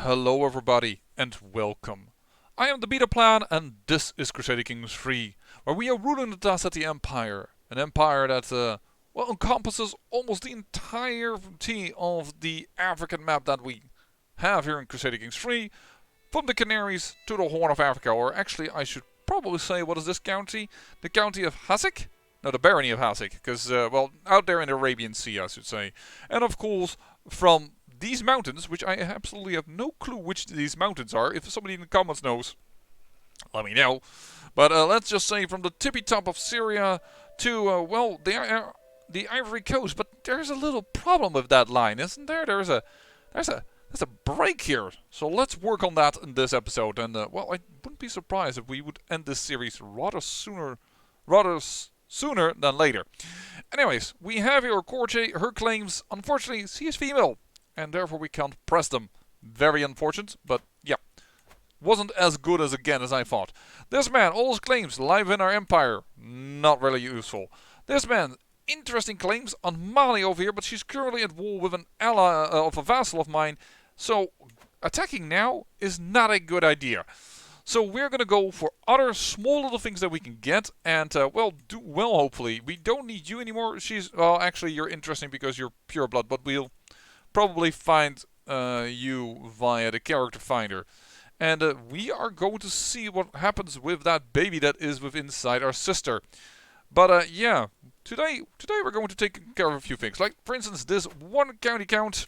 Hello everybody and welcome. I am the Beta Plan and this is Crusader Kings 3, where we are ruling the Dasseti Empire. An empire that encompasses almost the entirety of the African map that we have here in Crusader Kings 3, from the Canaries to the Horn of Africa, or actually I should probably say, what is this county? The county of Hasek? No, the barony of Hasek, because, out there in the Arabian Sea, I should say. And of course, from these mountains, which I absolutely have no clue which these mountains are. If somebody in the comments knows, let me know. But let's just say from the tippy top of Syria to, the Ivory Coast. But there's a little problem with that line, isn't there? There's a break here. So let's work on that in this episode. And, I wouldn't be surprised if we would end this series rather sooner than later. Anyways, we have here Kushite. Her claims, unfortunately, she is female, and therefore we can't press them. Very unfortunate, but yeah. Wasn't as good as I thought. This man, all his claims, live in our empire. Not really useful. This man, interesting claims on Mali over here, but she's currently at war with an ally of a vassal of mine. So, attacking now is not a good idea. So we're gonna go for other small little things that we can get, and do well hopefully. We don't need you anymore. Actually you're interesting because you're pure blood, but we'll probably find you via the character finder. And we are going to see what happens with that baby that is inside our sister. But yeah, today we're going to take care of a few things. Like, for instance, this one county count.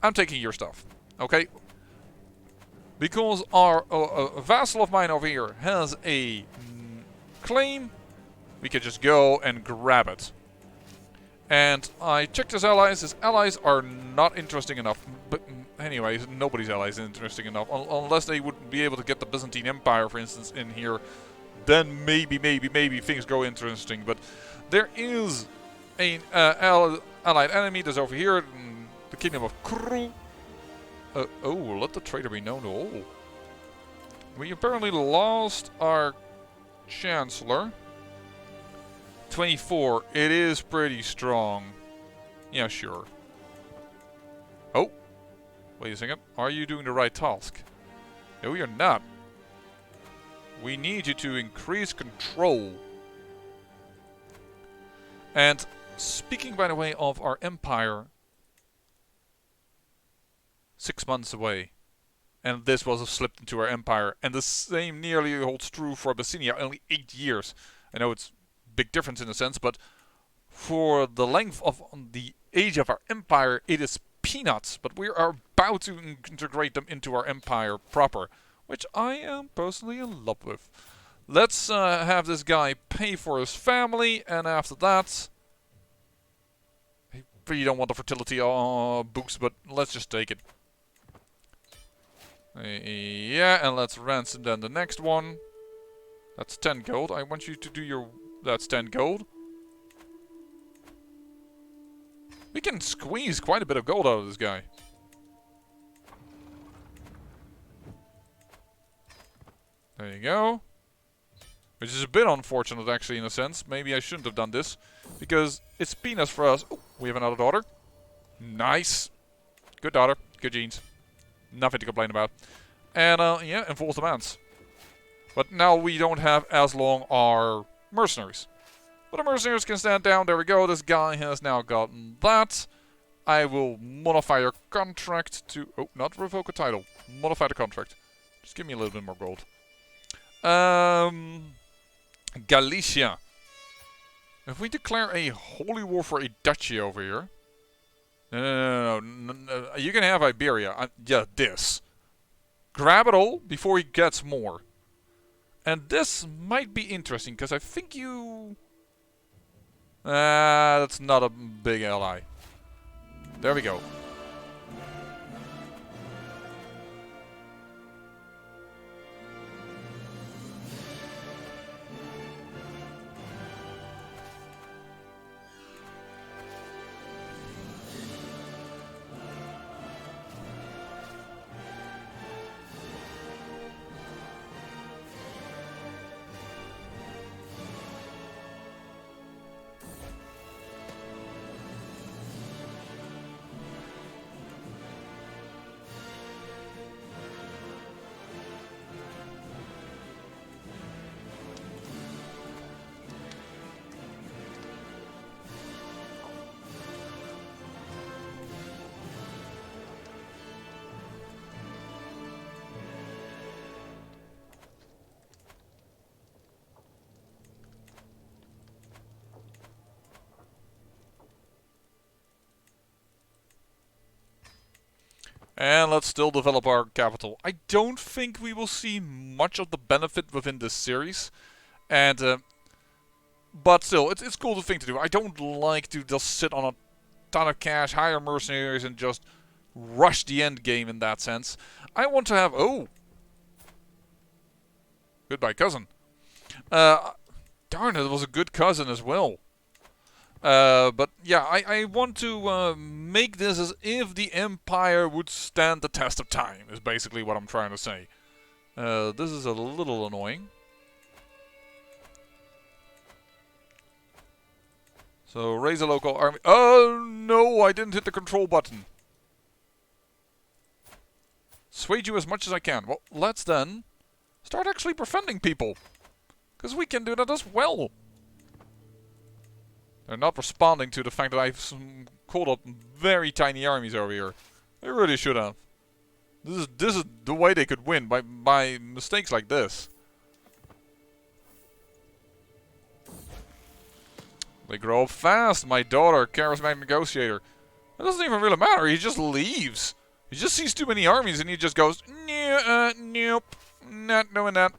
I'm taking your stuff, okay? Because our vassal of mine over here has a claim, we can just go and grab it. And I checked his allies. His allies are not interesting enough. But anyways, nobody's allies is interesting enough. Unless they would be able to get the Byzantine Empire, for instance, in here. Then maybe things go interesting. But there is an allied enemy that's over here. The Kingdom of Kru. Let the traitor be known. Oh. We apparently lost our Chancellor. 24. It is pretty strong. Yeah, sure. Oh. Wait a second. Are you doing the right task? No, you're not. We need you to increase control. And speaking, by the way, of our empire, 6 months away. And this was slipped into our empire. And the same nearly holds true for Abyssinia, only 8 years. I know it's a big difference in a sense, but for the length of the age of our empire, it is peanuts. But we are about to integrate them into our empire proper, which I am personally in love with. Let's have this guy pay for his family, and after that, I really don't want the fertility boost, but let's just take it. Yeah, and let's ransom then the next one. That's 10 gold. I want you to do your... That's 10 gold. We can squeeze quite a bit of gold out of this guy. There you go. Which is a bit unfortunate, actually, in a sense. Maybe I shouldn't have done this. Because it's peanuts for us. Oh, we have another daughter. Nice. Good daughter. Good genes. Nothing to complain about. And, yeah, enforce demands. But now we don't have as long our mercenaries. But the mercenaries can stand down. There we go. This guy has now gotten that. I will modify your contract to... Oh, not revoke a title. Modify the contract. Just give me a little bit more gold. Galicia. If we declare a holy war for a duchy over here... No. You can have Iberia. Yeah, this. Grab it all before he gets more. And this might be interesting, because I think you... that's not a big ally. There we go. And let's still develop our capital. I don't think we will see much of the benefit within this series. And but still, it's cool thing to do. I don't like to just sit on a ton of cash, hire mercenaries, and just rush the end game in that sense. I want to have... Oh! Goodbye, cousin. Darn, it was a good cousin as well. But yeah, I want to make this as if the Empire would stand the test of time, is basically what I'm trying to say. This is a little annoying. So, raise a local army. Oh, no, I didn't hit the control button. Sway you as much as I can. Well, let's then start actually befriending people. Because we can do that as well. They're not responding to the fact that I've called up very tiny armies over here. They really should have. This is the way they could win, by mistakes like this. They grow up fast, my daughter, charismatic negotiator. It doesn't even really matter, he just leaves. He just sees too many armies and he just goes, nope, not doing that.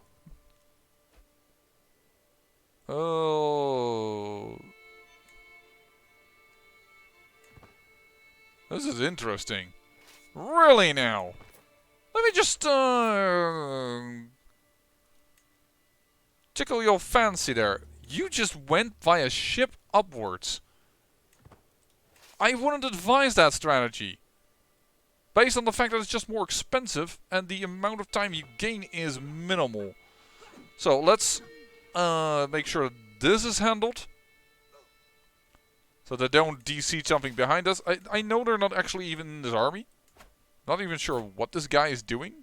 Oh. This is interesting. Really now? Let me just, tickle your fancy there. You just went via ship upwards. I wouldn't advise that strategy. Based on the fact that it's just more expensive and the amount of time you gain is minimal. So let's make sure this is handled. So they don't DC something behind us. I know they're not actually even in this army. Not even sure what this guy is doing.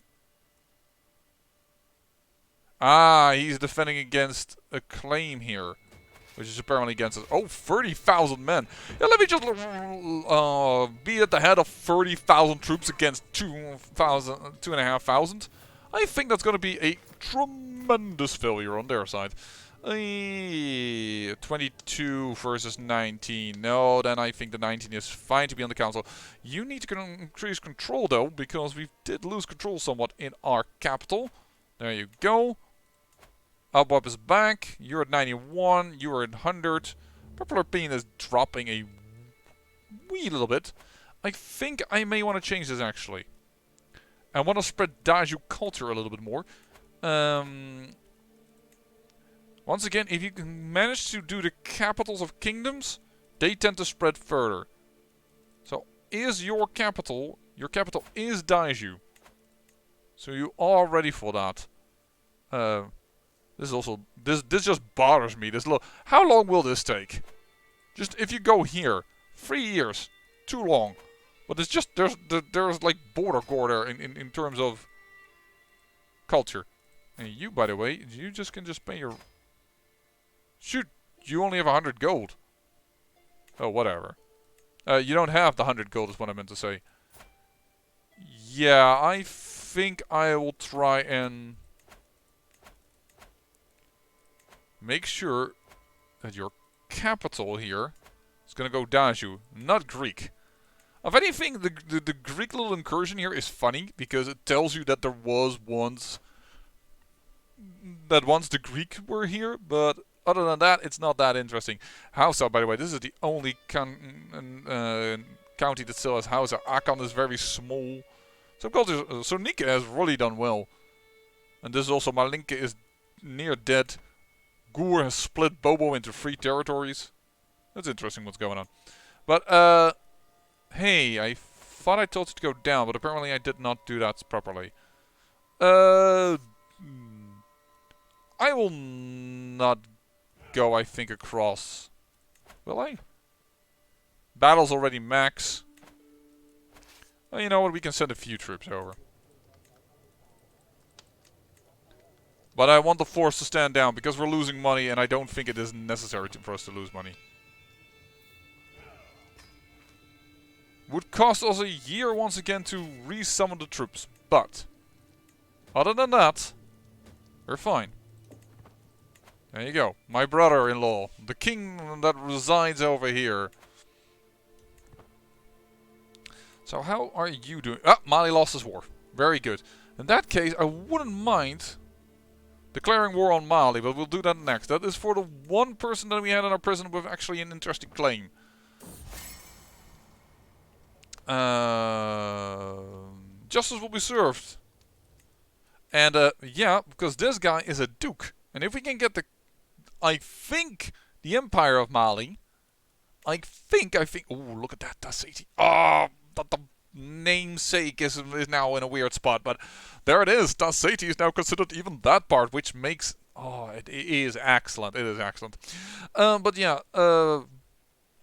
Ah, he's defending against a claim here. Which is apparently against us. Oh, 30,000 men. Yeah, let me just be at the head of 30,000 troops against 2,500. I think that's going to be a tremendous failure on their side. 22 versus 19. No, then I think the 19 is fine to be on the council. You need to increase control though, because we did lose control somewhat in our capital. There you go. Up is back. You're at 91. You're at 100. Popular opinion is dropping a wee little bit. I think I may want to change this actually. I want to spread Daju culture a little bit more. Once again, if you can manage to do the capitals of kingdoms, they tend to spread further. So, is your capital is Daiju. So you are ready for that. This is also, this just bothers me. How long will this take? Just, if you go here, 3 years, too long. But it's just, there's like border gore there in terms of culture. And you, by the way, you just can just pay your... Shoot, you only have 100 gold. Oh, whatever. You don't have the 100 gold is what I meant to say. Yeah, I think I will try and make sure that your capital here is going to go Daju, not Greek. If anything, the Greek little incursion here is funny because it tells you that there was once the Greek were here, but other than that, it's not that interesting. Hausa, by the way, this is the only county that still has Hausa. Akan is very small. So Nika has really done well. And this is also, Malinke is near dead. Gur has split Bobo into 3 territories. That's interesting what's going on. But, hey, I thought I told you to go down, but apparently I did not do that properly. I will not go, I think, across. Will I? Battle's already max. Well, you know what? We can send a few troops over. But I want the force to stand down because we're losing money and I don't think it is necessary for us to lose money. Would cost us a year once again to resummon the troops. But, other than that, we're fine. There you go. My brother-in-law. The king that resides over here. So how are you doing? Ah, Mali lost his war. Very good. In that case, I wouldn't mind declaring war on Mali, but we'll do that next. That is for the one person that we had in our prison with actually an interesting claim. Justice will be served. And yeah, because this guy is a duke. And if we can get the, I think, the Empire of Mali. I think, oh, look at that, that's 80. Oh, the namesake is now in a weird spot, but there it is. Taseti is now considered even that part, which makes, oh, it is excellent. It is excellent. But yeah,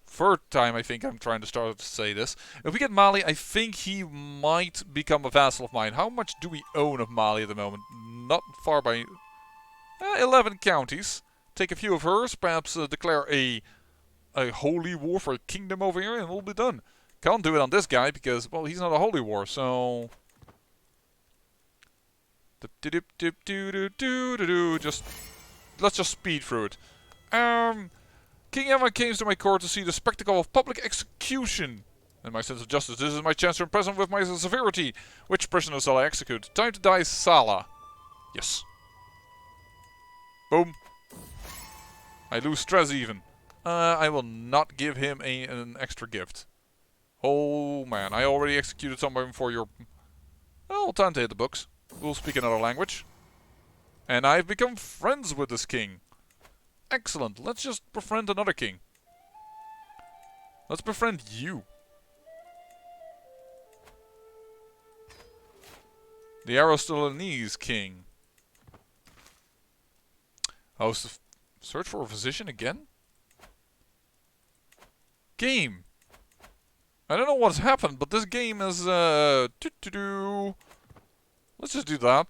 third time I think I'm trying to start to say this. If we get Mali, I think he might become a vassal of mine. How much do we own of Mali at the moment? Not far by 11 counties. Take a few of hers, perhaps declare a holy war for a kingdom over here, and we'll be done. Can't do it on this guy because, well, he's not a holy war, so just let's just speed through it. King Emma came to my court to see the spectacle of public execution. In my sense of justice, this is my chance to impress him with my severity. Which prisoner shall I execute? Time to die, Sala. Yes. Boom. I lose stress even. I will not give him an extra gift. Oh man, I already executed someone for your... Well, time to hit the books. We'll speak another language. And I've become friends with this king. Excellent, let's just befriend another king. Let's befriend you. The Aristoteles king. Host of... Search for a physician again? Game. I don't know what's happened, but this game is let's just do that,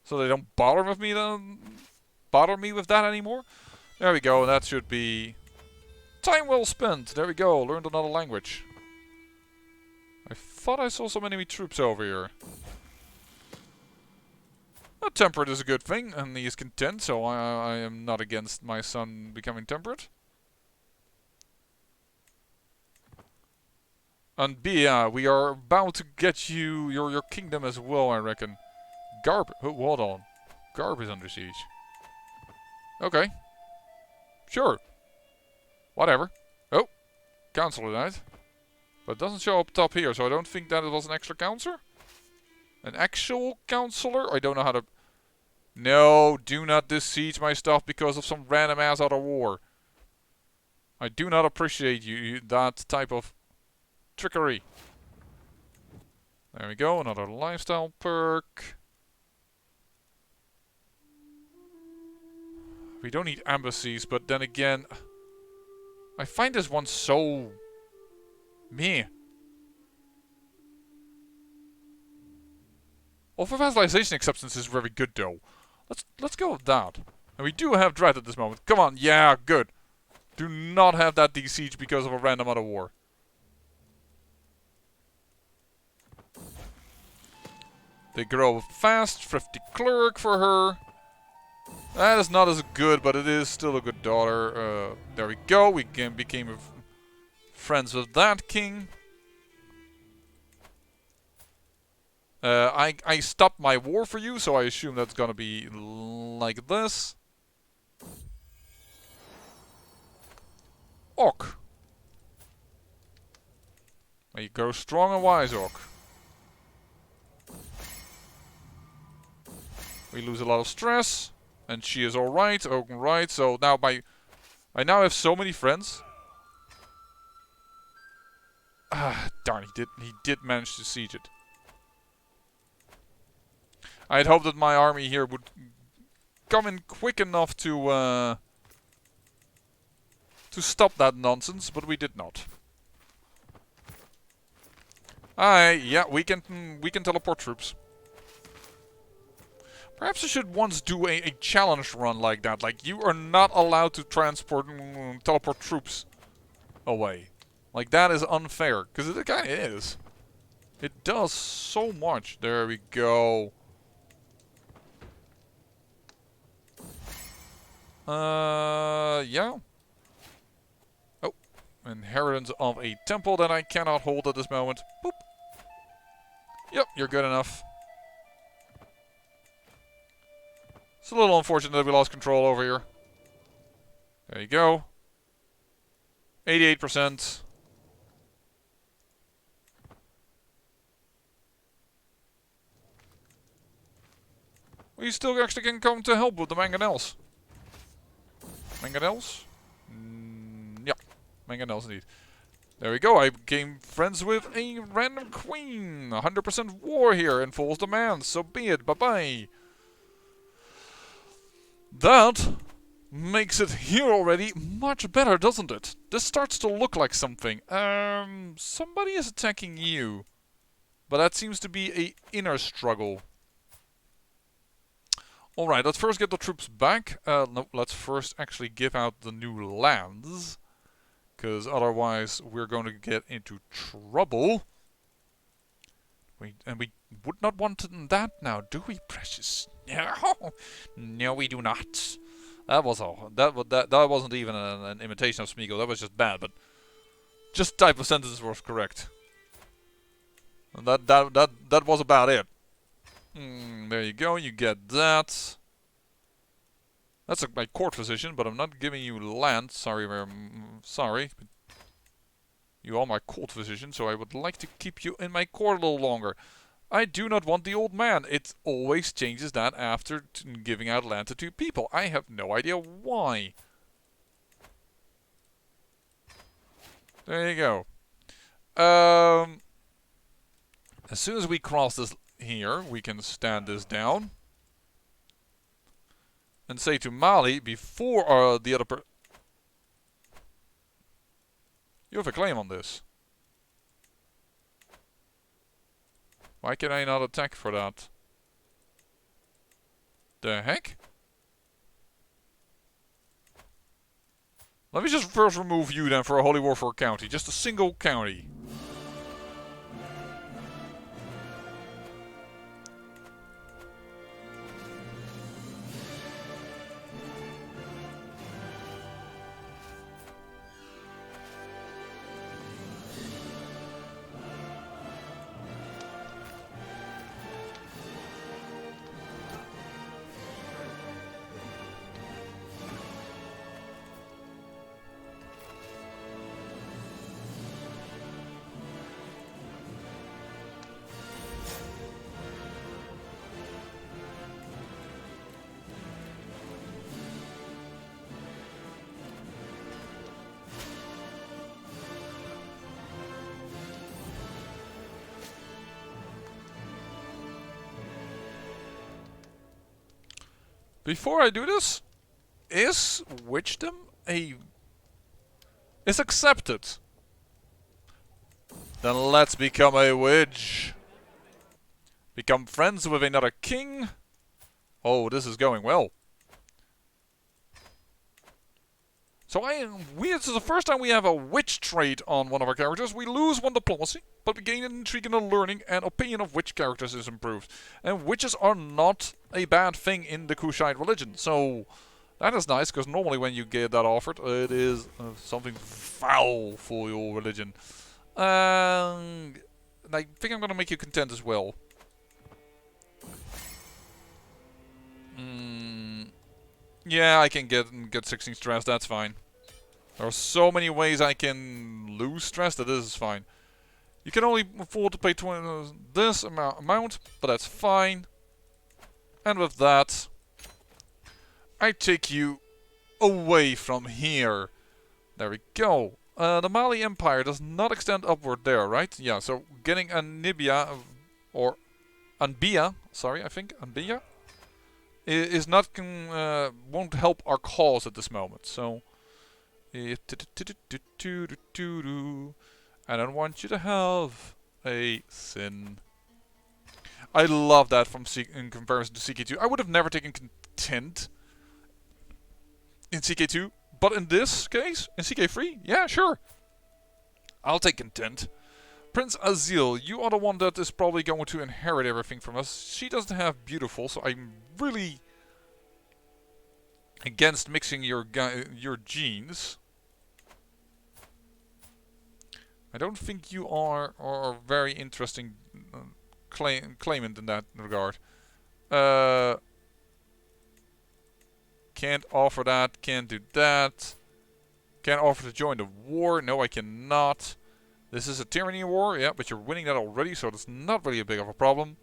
so they don't bother with me with that anymore. There we go. That should be time well spent. There we go. Learned another language. I thought I saw some enemy troops over here. Temperate is a good thing, and he is content, so I am not against my son becoming temperate. And B, we are about to get you your kingdom as well, I reckon. Garb, oh, hold on. Garb is under siege. Okay. Sure. Whatever. Oh, councillor died. But it doesn't show up top here, so I don't think that it was an extra councillor. An actual councillor? I don't know how to... No, do not besiege my stuff because of some random ass other war. I do not appreciate that type of trickery. There we go, another lifestyle perk. We don't need embassies, but then again, I find this one so meh. Offer vassalization acceptance is very good though. Let's go with that. And we do have dread at this moment. Come on, yeah, good. Do not have that de-siege because of a random other war. They grow fast, thrifty clerk for her. That is not as good, but it is still a good daughter. There we go, we became friends with that king. I stopped my war for you, so I assume that's gonna be like this. Orc. May you grow strong and wise, Orc. We lose a lot of stress, and she is alright, right. So now I now have so many friends. Ah, darn, he did manage to siege it. I had hoped that my army here would come in quick enough to stop that nonsense, but we did not. Yeah, we can teleport troops. Perhaps I should once do a challenge run like that. Like, you are not allowed to teleport troops away. Like, that is unfair, because it kind of is. It does so much. There we go. Yeah. Oh, inheritance of a temple that I cannot hold at this moment. Boop. Yep, you're good enough. It's a little unfortunate that we lost control over here. There you go. 88%. We still actually can come to help with the mangonels. Mangonels? Yeah, mangonels indeed. There we go, I became friends with a random queen. 100% war here and false demands, so be it, bye-bye. That makes it here already much better, doesn't it? This starts to look like something. Somebody is attacking you. But that seems to be a inner struggle. Alright, let's first get the troops back. No, let's first actually give out the new lands. Because otherwise we're going to get into trouble. And we would not want that now, do we, precious? No, no, we do not. That wasn't even an imitation of Smeagol. That was just bad, but just type of sentence was correct. And that was about it. There you go. You get that. That's my court physician, but I'm not giving you land. Sorry, sorry. You are my court physician, so I would like to keep you in my court a little longer. I do not want the old man. It always changes that after giving out land to two people. I have no idea why. There you go. As soon as we cross this here, we can stand this down. And say to Mali, before the other you have a claim on this. Why can I not attack for that? The heck? Let me just first remove you then for a holy war for a county. Just a single county. Before I do this, is witchdom is accepted? Then let's become a witch. Become friends with another king. Oh, this is going well. So this is the first time we have a witch trait on one of our characters. We lose one diplomacy, but we gain an intrigue and a learning, and opinion of which characters is improved. And witches are not a bad thing in the Kushite religion. So that is nice, because normally when you get that offered, it is something foul for your religion. And I think I'm going to make you content as well. Yeah, I can get 16 stress, that's fine. There are so many ways I can lose stress that this is fine. You can only afford to pay this amount, but that's fine. And with that, I take you away from here. There we go. The Mali Empire does not extend upward there, right? Yeah, so getting Anibia, or Anbia, sorry, I think, Anbia, is not, won't help our cause at this moment, so... I don't want you to have a sin. I love that in comparison to CK2. I would have never taken content in CK2, but in this case, in CK3, yeah, sure. I'll take content. Prince Azil, you are the one that is probably going to inherit everything from us. She doesn't have beautiful, so I'm really against mixing your genes. I don't think you are very interesting claimant in that regard. Can't offer that. Can't do that. Can't offer to join the war. No, I cannot. This is a tyranny war. Yeah, but you're winning that already, so that's not really a big of a problem.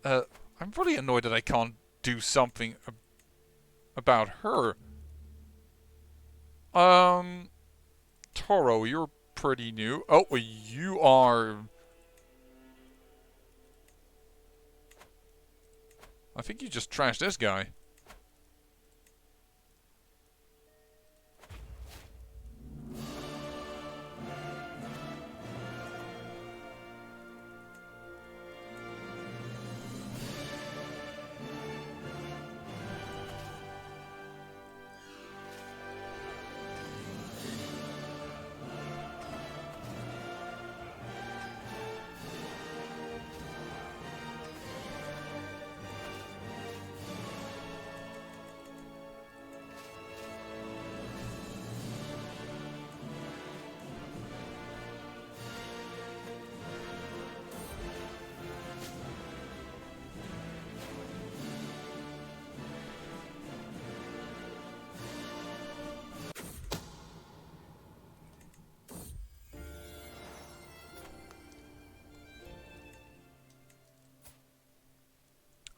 I'm really annoyed that I can't do something about her. Toro, you're pretty new. Oh, you are... I think you just trashed this guy.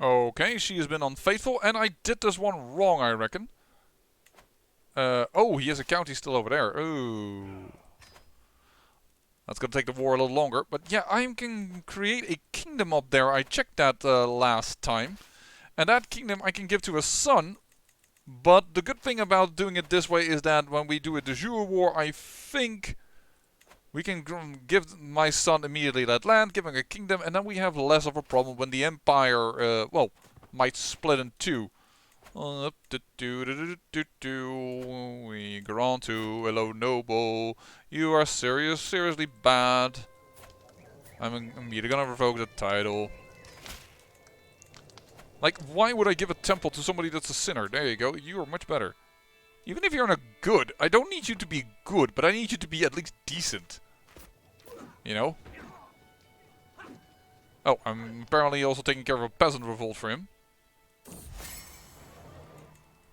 Okay, she has been unfaithful, and I did this one wrong, I reckon. Oh, he has a county still over there. Ooh. That's gonna take the war a little longer. But yeah, I can create a kingdom up there. I checked that last time. And that kingdom I can give to a son. But the good thing about doing it this way is that when we do a de jure war, I think we can give my son immediately that land, give him a kingdom, and then we have less of a problem when the empire, well, might split in two. We grant to hello noble. You are seriously bad. I'm immediately gonna revoke the title. Like, why would I give a temple to somebody that's a sinner? There you go. You are much better. Even if you're not good, I don't need you to be good, but I need you to be at least decent. You know? Oh, I'm apparently also taking care of a peasant revolt for him.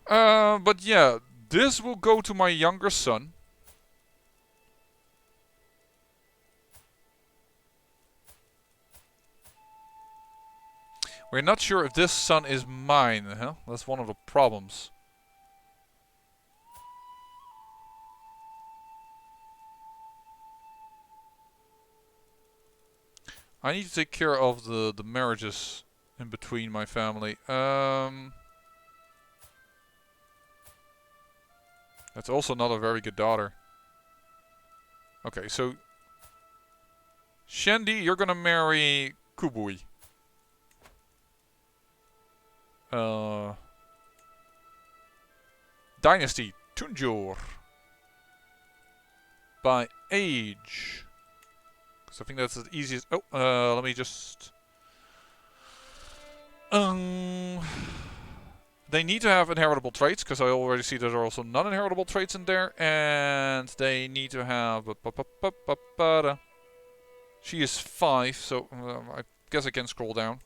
But yeah, this will go to my younger son. We're not sure if this son is mine, huh? That's one of the problems. I need to take care of the marriages in between my family. That's also not a very good daughter. Okay, so Shendi, you're gonna marry Kubui. Dynasty, Tunjor. By age. Because I think that's the easiest. Oh, let me just. They need to have inheritable traits, because I already see there are also non-inheritable traits in there. And they need to have... She is 5, so I guess I can scroll down.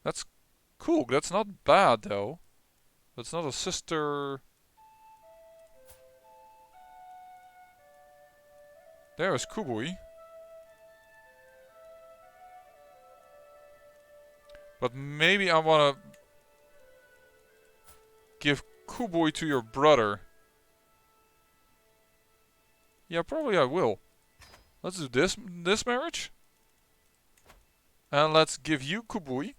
That's cool. That's not bad, though. That's not a sister... There is Kubui. But maybe I want to give Kubui to your brother. Yeah, probably I will. Let's do this marriage. And let's give you Kubui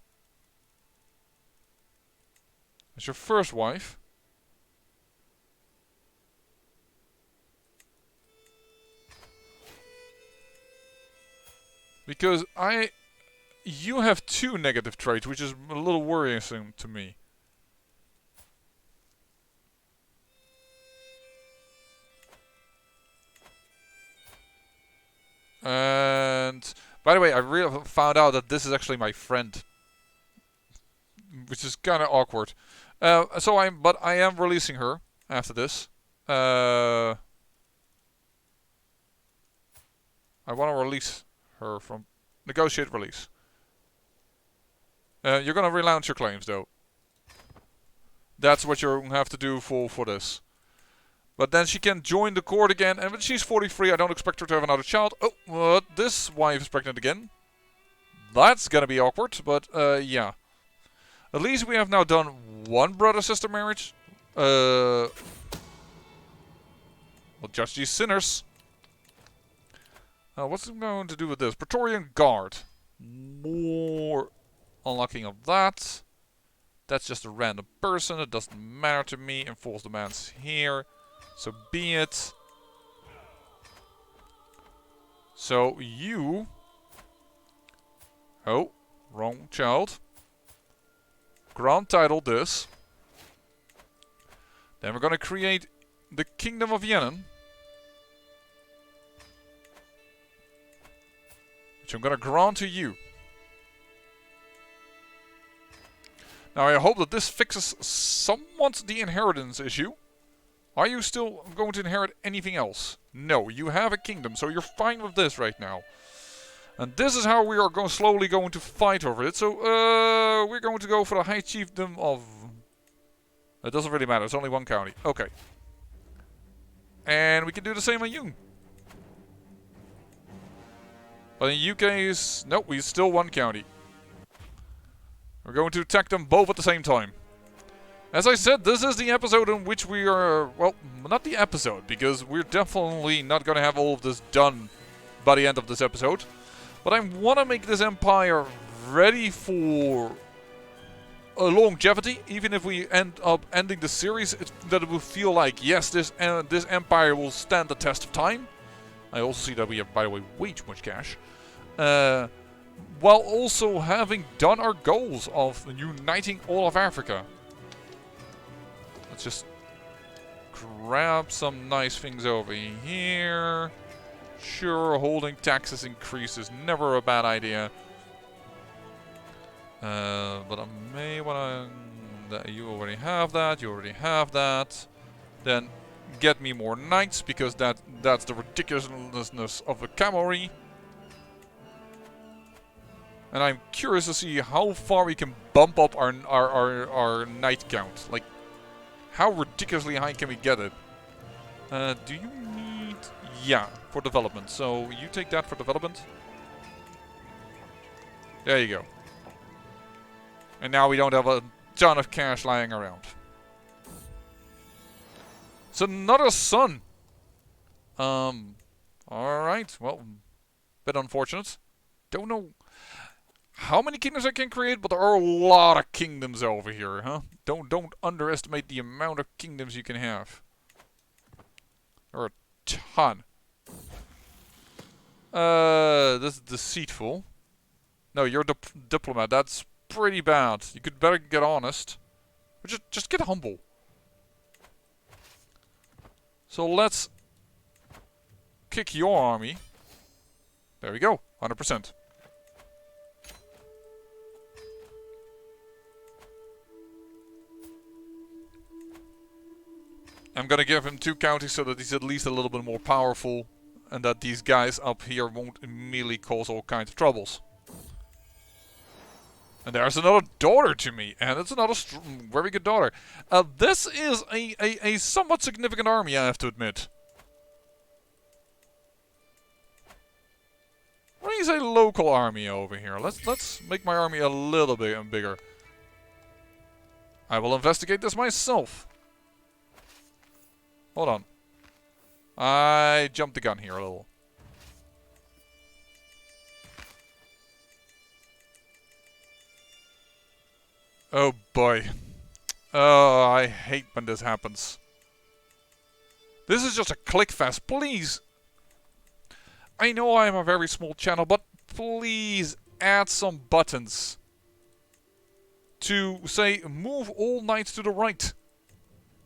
as your first wife. Because you have 2 negative traits, which is a little worrisome to me. And by the way, I really found out that this is actually my friend, which is kind of awkward. But I am releasing her after this. I want to release her from negotiate release. You're gonna relaunch your claims though. That's what you have to do for this. But then she can join the court again, and when she's 43, I don't expect her to have another child. Oh, what? This wife is pregnant again. That's gonna be awkward, but yeah. At least we have now done one brother-sister marriage. We'll judge these sinners. What's it going to do with this? Praetorian Guard. More unlocking of that. That's just a random person. It doesn't matter to me. Enforce demands here. So be it. So you... Oh, wrong child. Grant title this. Then we're going to create the Kingdom of Yemen. Which I'm going to grant to you. Now I hope that this fixes somewhat the inheritance issue. Are you still going to inherit anything else? No, you have a kingdom, so you're fine with this right now. And this is how we are slowly going to fight over it. So we're going to go for the High Chiefdom of... It doesn't really matter, it's only one county. Okay. And we can do the same on you. But in UK is... Nope, we still one county. We're going to attack them both at the same time. As I said, this is the episode in which we are... Well, not the episode, because we're definitely not going to have all of this done by the end of this episode. But I want to make this empire ready for a longevity. Even if we end up ending the series, that it will feel like, yes, this empire will stand the test of time. I also see that we have, by the way, way too much cash. While also having done our goals of uniting all of Africa. Let's just grab some nice things over here. Sure, holding taxes increase is never a bad idea. But I may want to... You already have that, you already have that. Then get me more knights, because that's the ridiculousness of the cavalry. And I'm curious to see how far we can bump up our knight count. Like, how ridiculously high can we get it? Do you need... Yeah, for development. So you take that for development. There you go. And now we don't have a ton of cash lying around. It's another son. Alright, well, bit unfortunate. Don't know how many kingdoms I can create, but there are a lot of kingdoms over here, huh? Don't underestimate the amount of kingdoms you can have. There are a ton. This is deceitful. No, you're a diplomat. That's pretty bad. You could better get honest. Or just get humble. So let's kick your army. There we go. 100%. I'm gonna give him 2 counties so that he's at least a little bit more powerful. And that these guys up here won't immediately cause all kinds of troubles. And there's another daughter to me. And it's another very good daughter. This is a somewhat significant army, I have to admit. Raise a local army over here. Let's make my army a little bit bigger. I will investigate this myself. Hold on. I jumped the gun here a little. Oh boy. Oh, I hate when this happens. This is just a click fest, please. I know I'm a very small channel, but please add some buttons. To say, move all knights to the right.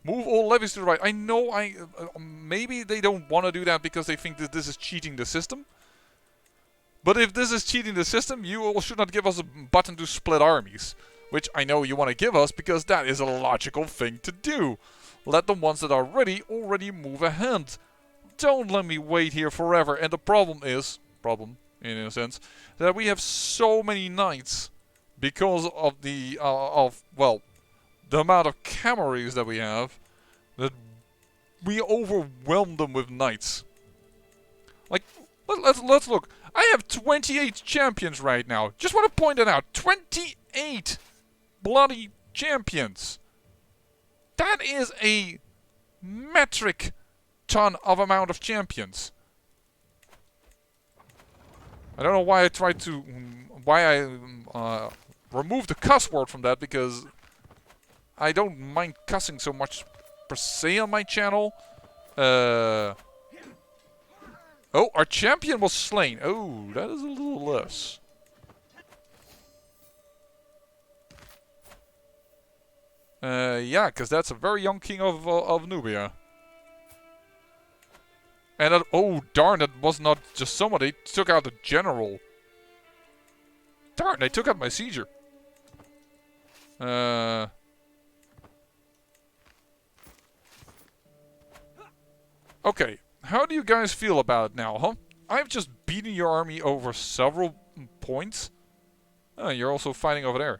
Move all levies to the right. I know maybe they don't want to do that because they think that this is cheating the system. But if this is cheating the system, you all should not give us a button to split armies. Which I know you want to give us because that is a logical thing to do. Let the ones that are ready already move ahead. Don't let me wait here forever. And the problem is in a sense, that we have so many knights because of the the amount of camarries that we have, that we overwhelm them with knights. Like, let's look. I have 28 champions right now. Just want to point it out. 28 bloody champions. That is a metric ton of amount of champions. I don't know why I tried to... why I removed the cuss word from that, because I don't mind cussing so much per se on my channel. Oh, our champion was slain. Oh, that is a little less. Yeah, because that's a very young king of Nubia. And that, oh darn, that was not just someone. They took out the general. Darn, they took out my sieger. Okay, how do you guys feel about it now, huh? I've just beaten your army over several points. Oh, you're also fighting over there.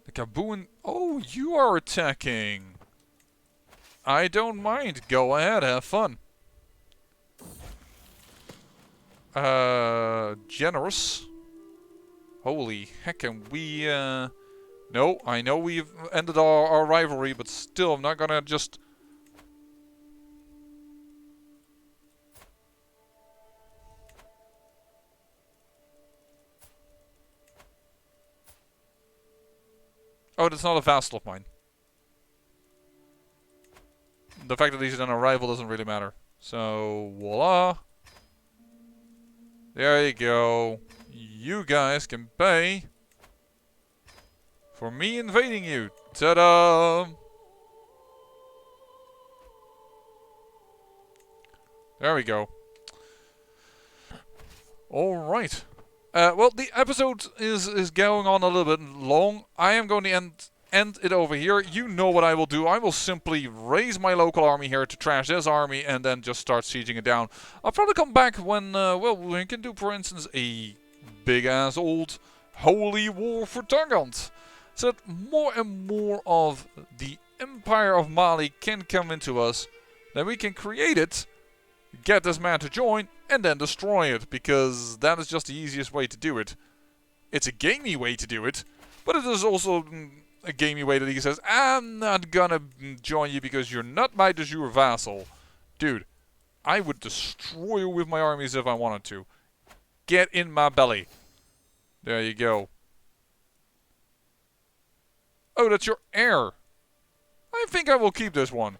The Gaboon... Oh, you are attacking. I don't mind. Go ahead, have fun. Generous. Holy heck, and we... No, I know we've ended our rivalry, but still, I'm not gonna just... Oh, that's not a vassal of mine. The fact that he's a rival doesn't really matter. So, voila. There you go. You guys can pay for me invading you. Ta-da! There we go. Alright. Well, the episode is going on a little bit long. I am going to end it over here. You know what I will do. I will simply raise my local army here to trash this army and then just start sieging it down. I'll probably come back when, well, we can do, for instance, a big-ass old holy war for Tagant. So that more and more of the Empire of Mali can come into us. Then we can create it, get this man to join, and then destroy it. Because that is just the easiest way to do it. It's a gamey way to do it, but it is also a gamey way that he says, I'm not gonna join you because you're not my de jure vassal. Dude, I would destroy you with my armies if I wanted to. Get in my belly. There you go. Oh, that's your heir. I think I will keep this one.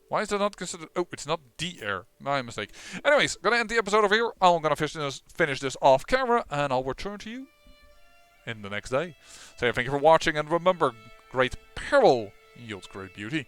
Why is that not considered? Oh, it's not the heir. My mistake. Anyways, gonna end the episode over here. I'm gonna finish this off camera, and I'll return to you in the next day. So thank you for watching, and remember, great peril yields great beauty.